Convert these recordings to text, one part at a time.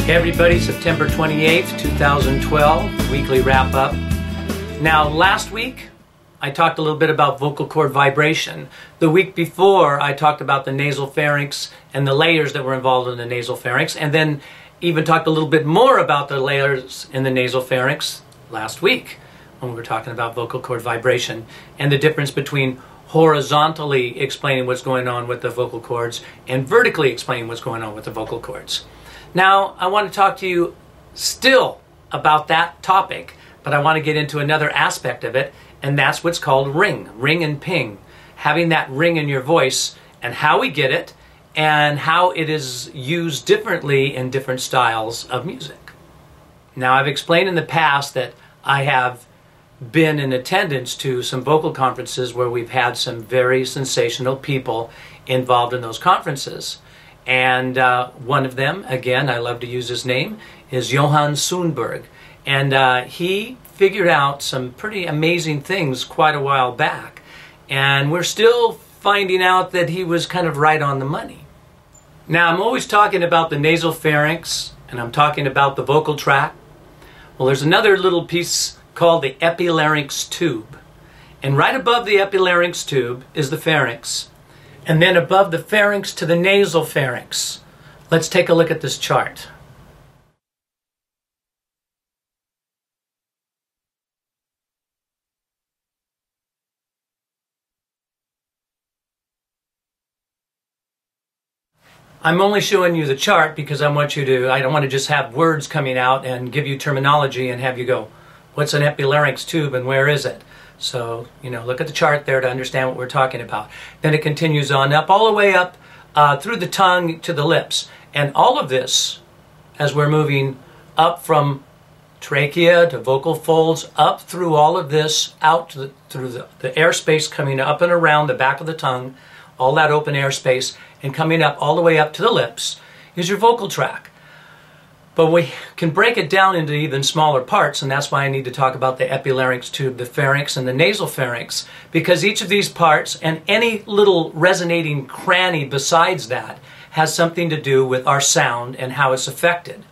Hey everybody, September 28th, 2012, weekly wrap up. Now last week I talked a little bit about vocal cord vibration. The week before I talked about the nasal pharynx and the layers that were involved in the nasal pharynx, and then even talked a little bit more about the layers in the nasal pharynx last week when we were talking about vocal cord vibration and the difference between horizontally explaining what's going on with the vocal cords and vertically explaining what's going on with the vocal cords. Now, I want to talk to you still about that topic, but I want to get into another aspect of it, and that's what's called ring and ping. Having that ring in your voice and how we get it and how it is used differently in different styles of music. Now, I've explained in the past that I have been in attendance to some vocal conferences where we've had some very sensational people involved in those conferences. And one of them, again, I love to use his name, is Johann Sundberg. And he figured out some pretty amazing things quite a while back. And we're still finding out that he was kind of right on the money. Now, I'm always talking about the nasal pharynx, and I'm talking about the vocal tract. Well, there's another little piece called the Epi-Larynx Tube. And right above the Epi-Larynx Tube is the pharynx. And then above the pharynx to the nasal pharynx. Let's take a look at this chart. I'm only showing you the chart because I don't want to just have words coming out and give you terminology and have you go, what's an epilarynx tube and where is it? So, look at the chart there to understand what we're talking about. Then it continues on up, all the way up through the tongue to the lips. And all of this, as we're moving up from trachea to vocal folds, up through all of this, out to through the airspace coming up and around the back of the tongue, all that open airspace, and coming up all the way up to the lips, is your vocal tract. But we can break it down into even smaller parts, and that's why I need to talk about the epilarynx tube, the pharynx, and the nasal pharynx, because each of these parts, and any little resonating cranny besides that, has something to do with our sound and how it's affected.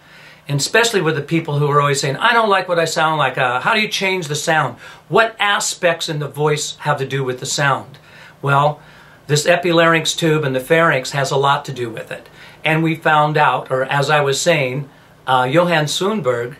And especially with the people who are always saying, I don't like what I sound like, how do you change the sound? What aspects in the voice have to do with the sound? Well, this epilarynx tube and the pharynx has a lot to do with it. And we found out, or as I was saying, Johann Sundberg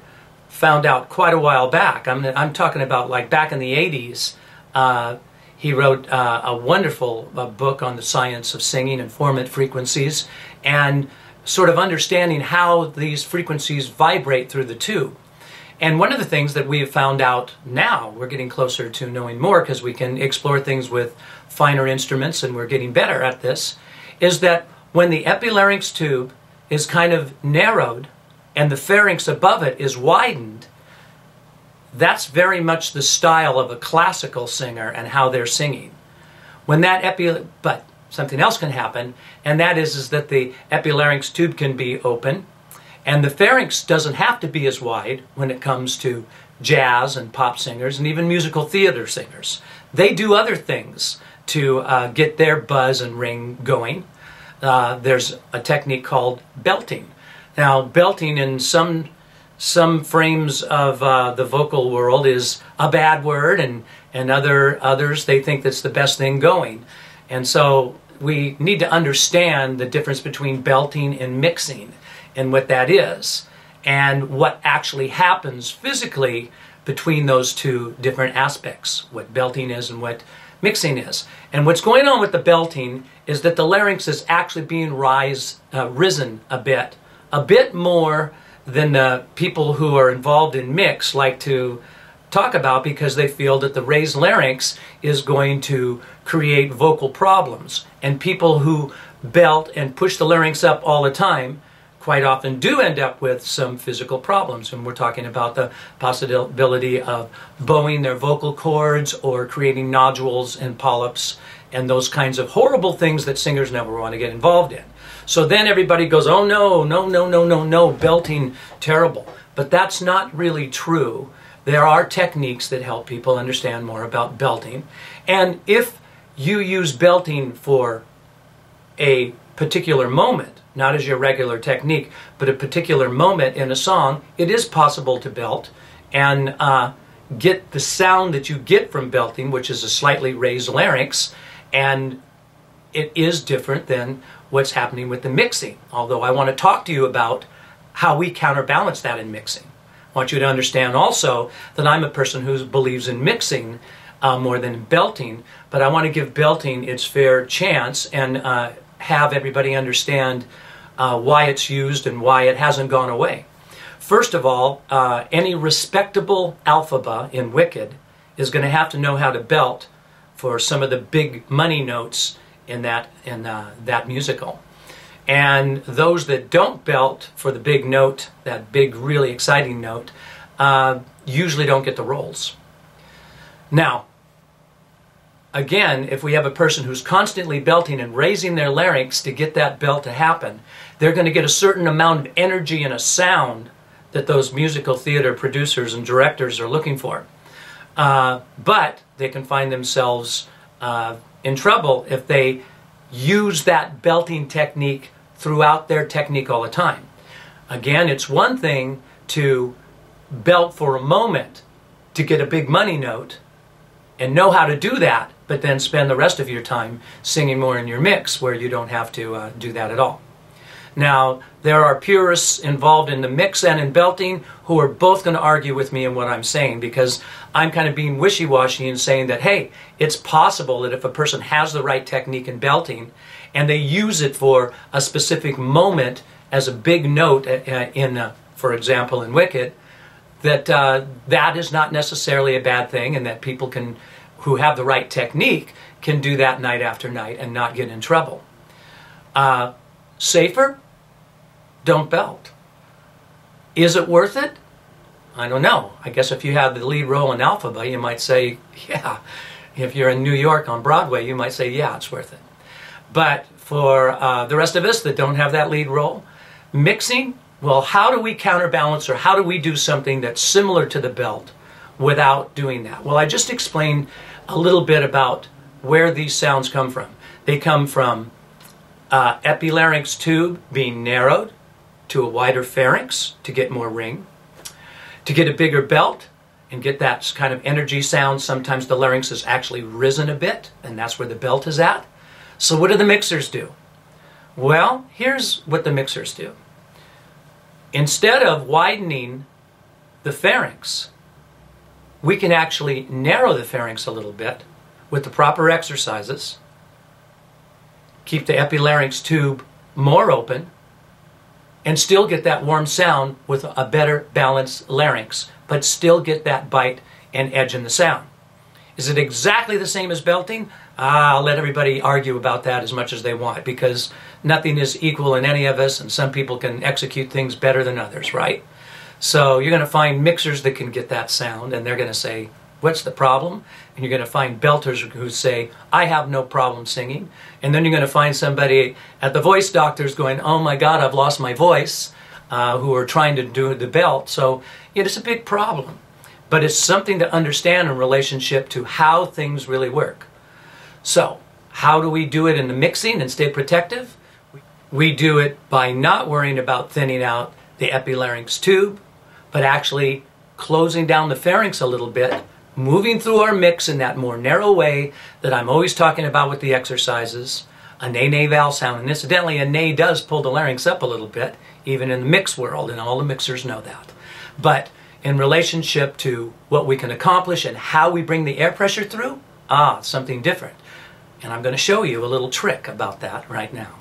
found out quite a while back. I'm talking about like back in the 80s. He wrote a wonderful book on the science of singing and formant frequencies and sort of understanding how these frequencies vibrate through the tube. And one of the things that we have found out now, we're getting closer to knowing more because we can explore things with finer instruments and we're getting better at this, is that when the epilarynx tube is kind of narrowed and the pharynx above it is widened, that's very much the style of a classical singer and how they're singing. But something else can happen, and that is that the epilarynx tube can be open, and the pharynx doesn't have to be as wide when it comes to jazz and pop singers and even musical theater singers. They do other things to get their buzz and ring going. There's a technique called belting. Now, belting in some frames of the vocal world is a bad word, and others, they think that's the best thing going. And so we need to understand the difference between belting and mixing and what that is, and what actually happens physically between those two different aspects, what belting is and what mixing is. And what's going on with the belting is that the larynx is actually being risen a bit more than the people who are involved in mix like to talk about, because they feel that the raised larynx is going to create vocal problems. And people who belt and push the larynx up all the time quite often do end up with some physical problems. And we're talking about the possibility of bowing their vocal cords or creating nodules and polyps and those kinds of horrible things that singers never want to get involved in. So then everybody goes, oh no, belting, terrible. But that's not really true. There are techniques that help people understand more about belting. And if you use belting for a particular moment, not as your regular technique, but a particular moment in a song, it is possible to belt and get the sound that you get from belting, which is a slightly raised larynx, and it is different than what's happening with the mixing. Although I want to talk to you about how we counterbalance that in mixing. I want you to understand also that I'm a person who believes in mixing more than belting, but I want to give belting its fair chance and have everybody understand why it's used and why it hasn't gone away. First of all, any respectable alphaba in Wicked is going to have to know how to belt for some of the big money notes in that musical. And those that don't belt for the big note, that big really exciting note, usually don't get the roles. Now, again, if we have a person who's constantly belting and raising their larynx to get that belt to happen, they're going to get a certain amount of energy and a sound that those musical theater producers and directors are looking for. But they can find themselves in trouble if they use that belting technique throughout their technique all the time. Again, it's one thing to belt for a moment to get a big money note and know how to do that, but then spend the rest of your time singing more in your mix where you don't have to do that at all. Now, there are purists involved in the mix and in belting who are both going to argue with me in what I'm saying, because I'm kind of being wishy-washy and saying that, hey, it's possible that if a person has the right technique in belting and they use it for a specific moment as a big note for example, in Wicked, that that is not necessarily a bad thing, and that people who have the right technique can do that night after night and not get in trouble. Safer? Don't belt. Is it worth it? I don't know. I guess if you have the lead role in Alphaba, you might say, yeah. If you're in New York on Broadway, you might say, yeah, it's worth it. But for the rest of us that don't have that lead role, mixing, well, how do we counterbalance, or how do we do something that's similar to the belt without doing that? Well, I just explained a little bit about where these sounds come from. They come from Epi-Larynx tube being narrowed to a wider pharynx to get more ring. To get a bigger belt and get that kind of energy sound, sometimes the larynx is actually risen a bit, and that's where the belt is at. So what do the mixers do? Well, here's what the mixers do. Instead of widening the pharynx, we can actually narrow the pharynx a little bit with the proper exercises, keep the Epi-Larynx tube more open, and still get that warm sound with a better balanced larynx, but still get that bite and edge in the sound. Is it exactly the same as belting? I'll let everybody argue about that as much as they want, because nothing is equal in any of us, and some people can execute things better than others, right? So you're going to find mixers that can get that sound, and they're going to say, what's the problem? And you're going to find belters who say, I have no problem singing. And then you're going to find somebody at the voice doctors going, oh my God, I've lost my voice, who are trying to do the belt. So it's a big problem. But it's something to understand in relationship to how things really work. So, how do we do it in the mixing and stay protective? We do it by not worrying about thinning out the Epi-Larynx tube, but actually closing down the pharynx a little bit, moving through our mix in that more narrow way that I'm always talking about with the exercises, a nay-nay vowel sound. And incidentally, a nay does pull the larynx up a little bit, even in the mix world, and all the mixers know that. But in relationship to what we can accomplish and how we bring the air pressure through, something different. And I'm going to show you a little trick about that right now.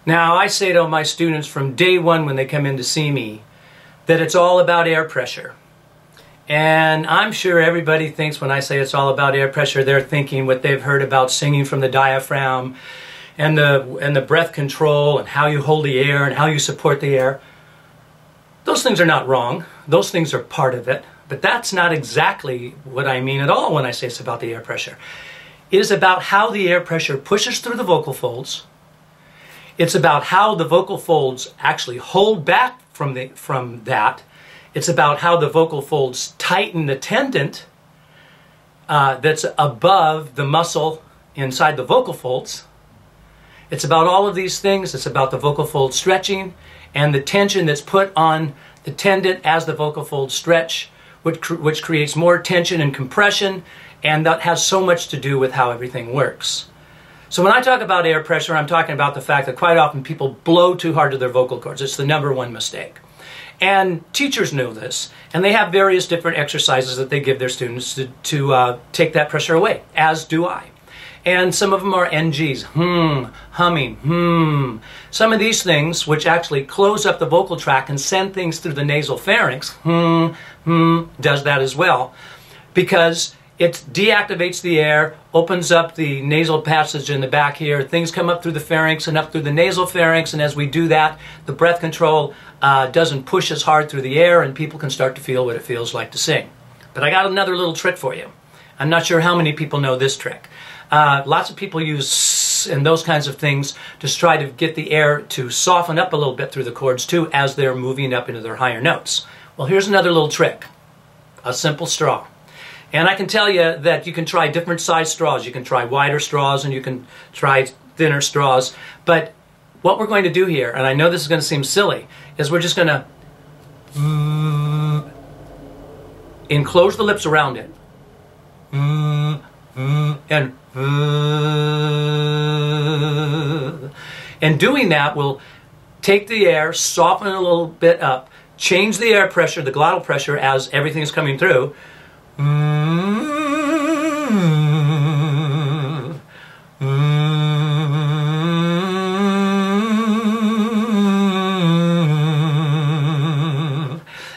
Now, I say to my students from day one when they come in to see me that it's all about air pressure. And I'm sure everybody thinks when I say it's all about air pressure, they're thinking what they've heard about singing from the diaphragm and the breath control and how you hold the air and how you support the air. Those things are not wrong. Those things are part of it. But that's not exactly what I mean at all when I say it's about the air pressure. It is about how the air pressure pushes through the vocal folds. It's about how the vocal folds actually hold back from that. It's about how the vocal folds tighten the tendon that's above the muscle inside the vocal folds. It's about all of these things. It's about the vocal fold stretching and the tension that's put on the tendon as the vocal folds stretch, which creates more tension and compression, and that has so much to do with how everything works. So when I talk about air pressure, I'm talking about the fact that quite often people blow too hard to their vocal cords. It's the #1 mistake. And teachers know this, and they have various different exercises that they give their students to take that pressure away, as do I. And some of them are NGs, humming, Some of these things, which actually close up the vocal tract and send things through the nasal pharynx, does that as well, because it deactivates the air, opens up the nasal passage in the back here. Things come up through the pharynx and up through the nasal pharynx, and as we do that, the breath control doesn't push as hard through the air, and people can start to feel what it feels like to sing. But I got another little trick for you. I'm not sure how many people know this trick. Lots of people use and those kinds of things to try to get the air to soften up a little bit through the cords too as they're moving up into their higher notes. Well, here's another little trick. A simple straw. And I can tell you that you can try different size straws. You can try wider straws and you can try thinner straws. But what we're going to do here, and I know this is going to seem silly, is we're just going to enclose the lips around it. And doing that will take the air, soften it a little bit up, change the air pressure, the glottal pressure as everything is coming through.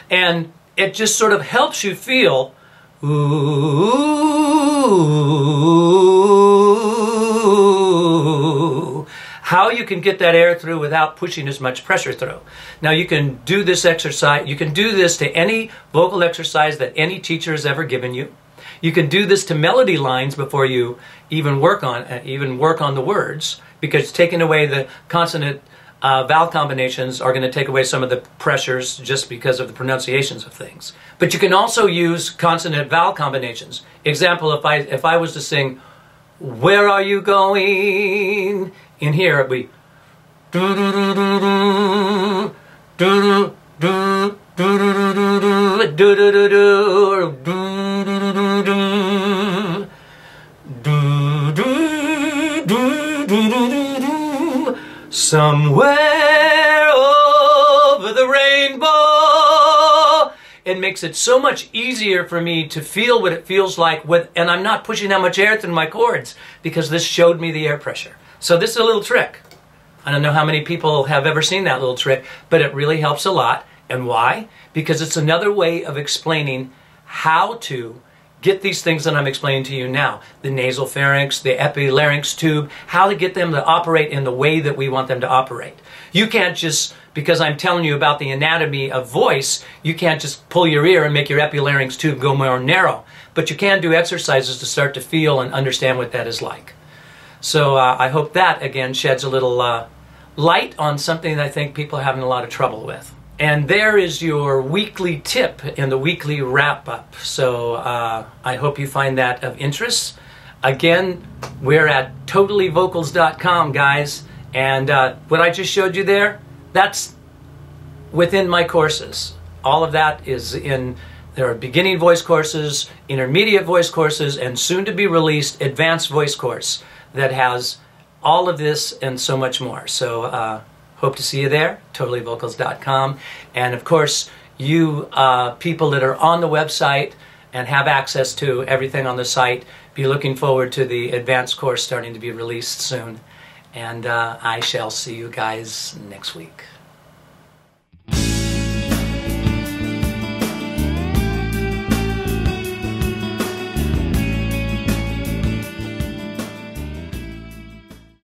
And it just sort of helps you feel how you can get that air through without pushing as much pressure through. Now you can do this exercise, you can do this to any vocal exercise that any teacher has ever given you. You can do this to melody lines before you even work on the words, because taking away the consonant vowel combinations are going to take away some of the pressures just because of the pronunciations of things. But you can also use consonant vowel combinations. Example, if I was to sing, "Where are you going?" In here it'd be somewhere over the rainbow. It makes it so much easier for me to feel what it feels like and I'm not pushing that much air through my cords because this showed me the air pressure. So this is a little trick. I don't know how many people have ever seen that little trick, but it really helps a lot. And why? Because it's another way of explaining how to get these things that I'm explaining to you now. The nasal pharynx, the epi-larynx tube, how to get them to operate in the way that we want them to operate. You can't just, because I'm telling you about the anatomy of voice, you can't just pull your ear and make your epi-larynx tube go more narrow. But you can do exercises to start to feel and understand what that is like. So I hope that, again, sheds a little light on something that I think people are having a lot of trouble with. And there is your weekly tip in the weekly wrap-up. So I hope you find that of interest. Again, we're at totallyvocals.com, guys. And what I just showed you there, that's within my courses. All of that is in, there are beginning voice courses, intermediate voice courses, and soon to be released advanced voice course that has all of this and so much more. So hope to see you there, totallyvocals.com. And of course, you people that are on the website and have access to everything on the site, be looking forward to the advanced course starting to be released soon. And I shall see you guys next week.